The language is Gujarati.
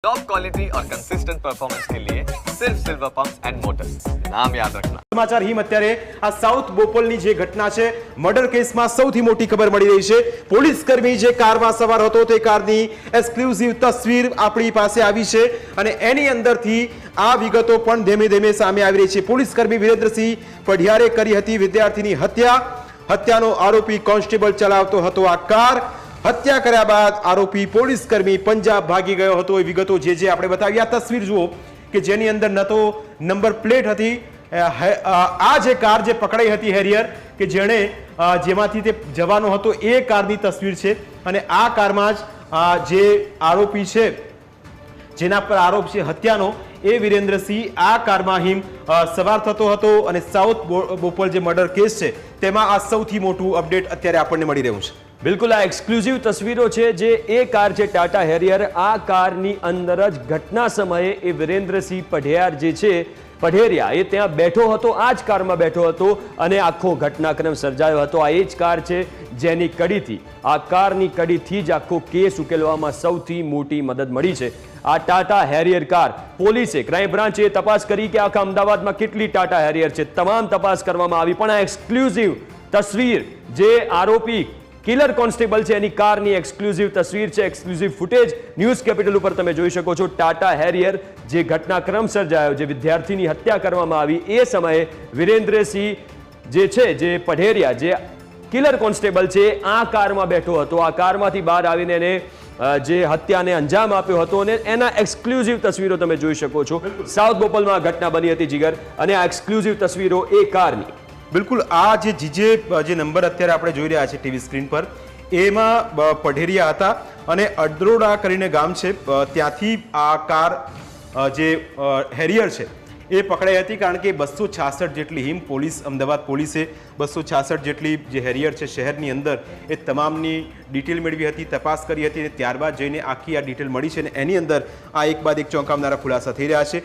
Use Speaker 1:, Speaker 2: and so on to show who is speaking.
Speaker 1: टॉप क्वालिटी और कंसिस्टेंट परफॉर्मेंस के लिए सिर्फ सिल्वर पंप्स एंड मोटर्स, नाम याद रखना।
Speaker 2: સમાચાર હિમ અત્યારે આ સાઉથ બોપલની જે ઘટના છે મર્ડર કેસમાં સૌથી મોટી ખબર મળી રહી છે। પોલીસ કર્મી જે કારમાં સવાર હતો તે કારની એક્સક્લુઝિવ તસવીર આપણી પાસે આવી છે અને એની અંદરથી આ વિગતો પણ ધીમે ધીમે સામે આવી રહી છે। પોલીસ કર્મી વિરેન્દ્રસિંહ પઢિયારે કરી હતી વિદ્યાર્થીની હત્યાનો આરોપી કોન્સ્ટેબલ ચલાવતો હતો આ કાર। હત્યા કર્યા બાદ આરોપી પોલીસ કર્મી પંજાબ ભાગી ગયો હતો। એ વિગતો જે આપણે બતાવી આ તસવીર જુઓ કે જેની અંદર ન તો નંબર પ્લેટ હતી, આ જે કાર જે પકડાઈ હતી હેરિયર કે જેમાંથી તે જવાનો હતો એ કારની તસવીર છે અને આ કારમાં જ જે આરોપી છે જેના પર આરોપ છે હત્યાનો એ વિરેન્દ્રસિંહ આ કારમાં સવાર થતો હતો અને સાઉથ બોપલ જે મર્ડર કેસ છે તેમાં આ સૌથી મોટું અપડેટ અત્યારે આપણને મળી રહ્યું છે।
Speaker 3: બિલકુલ આ એક્સક્લુઝિવ તસવીરો છે જે એ કાર છે ટાટા હેરિયર, આ કારની અંદર જ ઘટના સમયે એ વિરેન્દ્રસિંહ પઢિયાર જે છે પઢેરિયા એ ત્યાં બેઠો હતો, આ જ કારમાં બેઠો હતો અને આખો ઘટનાક્રમ સર્જાયો હતો। આ એ જ કાર છે જેની કડીથી આ કારની કડીથી જ આખો કેસ ઉકેલવામાં સૌથી મોટી મદદ મળી છે। આ ટાટા હેરિયર કાર પોલીસે ક્રાઇમ બ્રાન્ચે તપાસ કરી કે આખા અમદાવાદમાં કેટલી ટાટા હેરિયર છે, તમામ તપાસ કરવામાં આવી પણ આ એક્સક્લુઝિવ તસવીર જે આરોપી કિલર કોન્સ્ટેબલ છે એની કારની એક્સક્લુઝિવ તસવીર છે, એક્સક્લુઝિવ ફૂટેજ ન્યૂઝ કેપિટલ ઉપર તમે જોઈ શકો છો। ટાટા હેરિયર જે ઘટનાક્રમ સર્જાયો, જે વિદ્યાર્થીની હત્યા કરવામાં આવી એ સમયે વિરેન્દ્રસિંહ જે છે જે પઢેરિયા જે કિલર કોન્સ્ટેબલ છે આ કારમાં બેઠો હતો, આ કારમાંથી બહાર આવીને એને જે હત્યાને અંજામ આપ્યો હતો અને એના એક્સક્લુઝિવ તસવીરો તમે જોઈ શકો છો। સાઉથ બોપલમાં આ ઘટના બની હતી જીગર અને આ એક્સક્લુઝિવ તસવીરો એ કારની
Speaker 2: બિલકુલ આ જે નંબર અત્યારે આપણે જોઈ રહ્યા છે ટીવી સ્ક્રીન પર એમાં પઢેરિયા હતા અને અડ્રોડા કરીને ગામ છે ત્યાંથી આ કાર જે હેરિયર છે એ પકડાઈ હતી કારણ કે 266 જેટલી અમદાવાદ પોલીસે 266 જેટલી જે હેરિયર છે શહેરની અંદર એ તમામની ડિટેલ મેળવી હતી, તપાસ કરી હતી અને ત્યારબાદ જઈને આખી આ ડિટેલ મળી છે અને એની અંદર આ એક બાદ એક ચોંકાવનારા ખુલાસા થઈ રહ્યા છે।